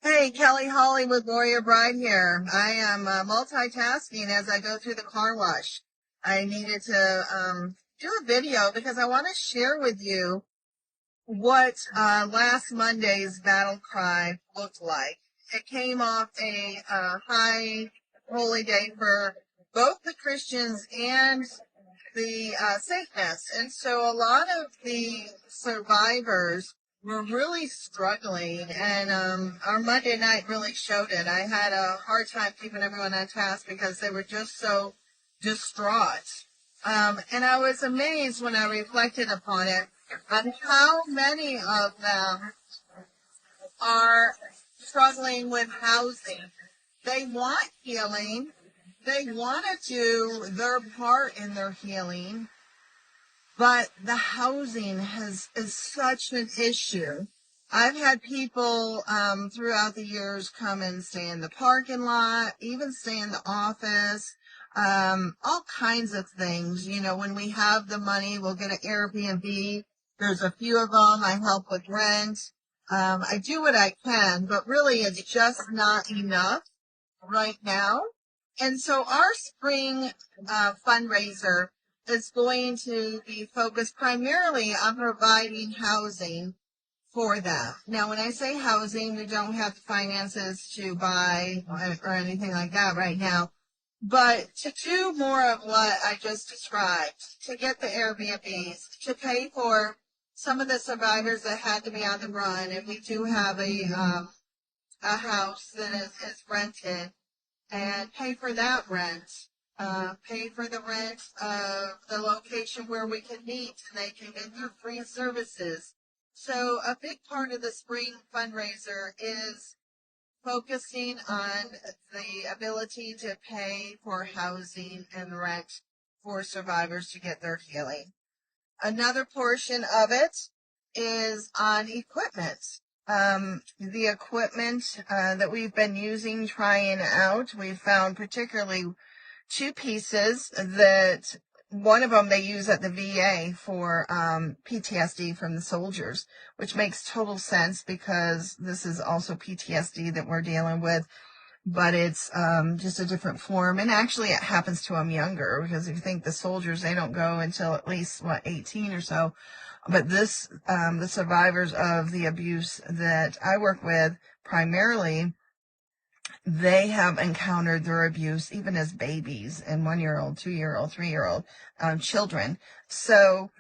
Hey, Kelly Holly with Warrior Bride here. I am multitasking as I go through the car wash. I needed to do a video because I want to share with you what last Monday's battle cry looked like. It came off a high holy day for both the Christians and the Satanists. And so a lot of the survivors were really struggling, and our Monday night really showed it. I had a hard time keeping everyone on task because they were just so distraught. And I was amazed when I reflected upon it on how many of them are struggling with housing. They want healing. They want to do their part in their healing, but the housing is such an issue. I've had people throughout the years come and stay in the parking lot, even stay in the office, all kinds of things. You know, when we have the money, we'll get an Airbnb. There's a few of them. I help with rent. I do what I can, but really it's just not enough right now. And so our spring fundraiser is going to be focused primarily on providing housing for them. Now, when I say housing, we don't have the finances to buy or anything like that right now. But to do more of what I just described, to get the Airbnbs, to pay for some of the survivors that had to be on the run, and we do have a house that is rented, and pay for that rent. Pay for the rent of the location where we can meet and they can get their free services. So a big part of the spring fundraiser is focusing on the ability to pay for housing and rent for survivors to get their healing. Another portion of it is on equipment. The equipment that we've been using, trying out, we've found particularly two pieces that one of them they use at the VA for PTSD from the soldiers, which makes total sense because this is also PTSD that we're dealing with, but it's just a different form. And actually it happens to them younger, because if you think the soldiers, they don't go until at least, 18 or so. But this, the survivors of the abuse that I work with primarily, they have encountered their abuse even as babies and 1-year-old, 2-year-old, 3-year-old children. So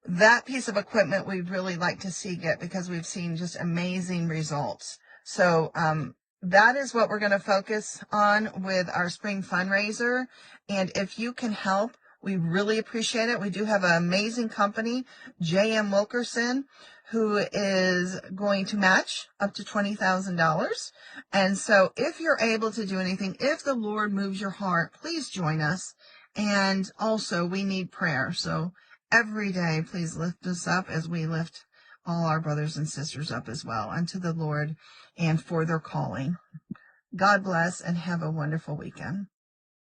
that piece of equipment we'd really like to see get, because we've seen just amazing results. So that is what we're going to focus on with our spring fundraiser. And if you can help, we really appreciate it. We do have an amazing company, J.M. Wilkerson, who is going to match up to $20,000. And so if you're able to do anything, if the Lord moves your heart, please join us. And also, we need prayer. So every day, please lift us up as we lift all our brothers and sisters up as well unto the Lord and for their calling. God bless and have a wonderful weekend.